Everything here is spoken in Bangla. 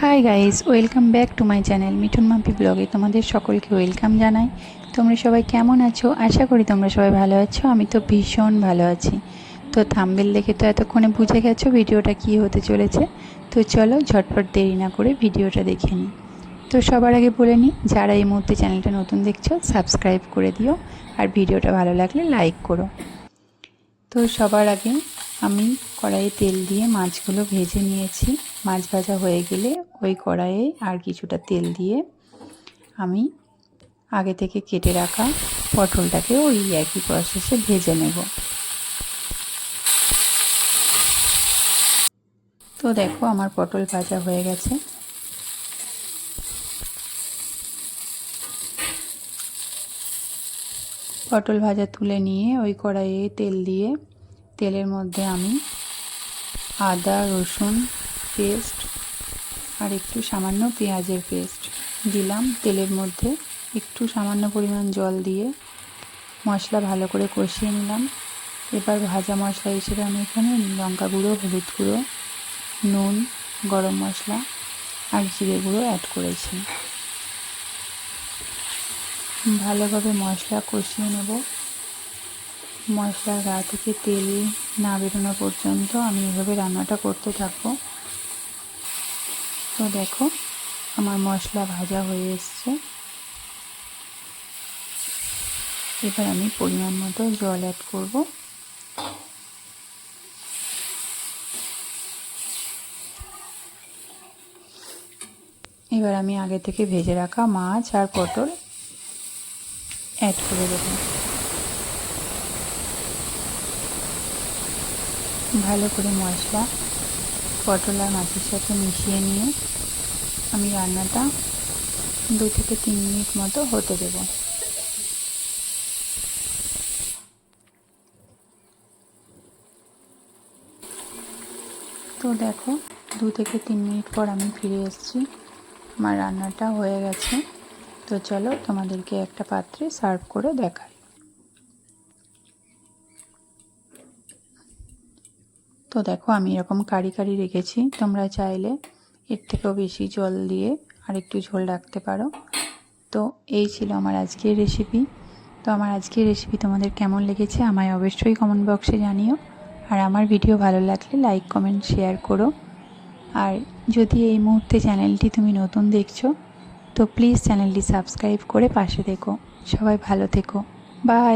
Hi guys, welcome back to my channel Mithun Mampi ব্লগে তোমাদের সকলকে ওয়েলকাম জানাই। তোমরা সবাই কেমন আছো? আশা করি তোমরা সবাই ভালো আছো। আমি তো ভীষণ ভালো আছি। তো থাম্বনেল দেখে তো এতক্ষণে বুঝে গেছো ভিডিওটা কী হতে চলেছে। তো চলো ঝটপট দেরি না করে ভিডিওটা দেখে নিই। তো সবার আগে বলে নিই, যারা এই মুহূর্তে চ্যানেলটা নতুন দেখছো সাবস্ক্রাইব করে দিও, আর ভিডিওটা ভালো লাগলে লাইক করো। তো সবার আগে আমি কড়াইয়ে তেল দিয়ে মাছগুলো ভেজে নিয়েছি। মাছ ভাজা হয়ে গেলে ওই কড়াইয়ে আর কিছুটা তেল দিয়ে আমি আগে থেকে কেটে রাখা পটলটাকে ওই একই প্রসেসে ভেজে নেব। তো দেখো আমার পটল ভাজা হয়ে গেছে। পটল ভাজা তুলে নিয়ে ওই কড়াইয়ে তেল দিয়ে তেলের মধ্যে আমি আদা রসুন পেস্ট আর একটু সামান্য পেঁয়াজের পেস্ট দিলাম। তেলের মধ্যে একটু সামান্য পরিমাণ জল দিয়ে মশলা ভালো করে কষিয়ে নিলাম। এবার ভাজা মশলা হিসেবে আমি এখানে লঙ্কা গুঁড়ো, হলুদ গুঁড়ো, নুন, গরম মশলা আর জিরে গুঁড়ো অ্যাড করেছি। ভালোভাবে মশলা কষিয়ে নেব। মশলার গা থেকে তেল না বেরোনো পর্যন্ত আমি এভাবে রান্নাটা করতে থাকবো। তো দেখো আমার মশলা ভাজা হয়ে এসছে। এবার আমি পরিমাণ মতো জল অ্যাড করব। এবার আমি আগে থেকে ভেজে রাখা মাছ আর পটল অ্যাড করে দেব। ভালো করে মশলা পটল আর মাছের সাথে মিশিয়ে নিয়ে আমি রান্নাটা 2 থেকে 3 মিনিট মতো হতে দেব। তো দেখো 2 থেকে 3 মিনিট পর আমি ফিরে এসেছি। আমার রান্নাটা হয়ে গেছে। তো চলো তোমাদেরকে একটা পাত্রে সার্ভ করে দেখাই। তো দেখো আমি এরকম কারি কারি রেখেছি। তোমরা চাইলে এর থেকেও বেশি জল দিয়ে আর একটু ঝোল রাখতে পারো। তো এই ছিল আমার আজকের রেসিপি। তো আমার আজকের রেসিপি তোমাদের কেমন লেগেছে আমায় অবশ্যই কমেন্ট বক্সে জানিও। আর আমার ভিডিও ভালো লাগলে লাইক কমেন্ট শেয়ার করো। আর যদি এই মুহূর্তে চ্যানেলটি তুমি নতুন দেখছো তো প্লিজ চ্যানেলটি সাবস্ক্রাইব করে পাশে থেকো। সবাই ভালো থেকো। বাই।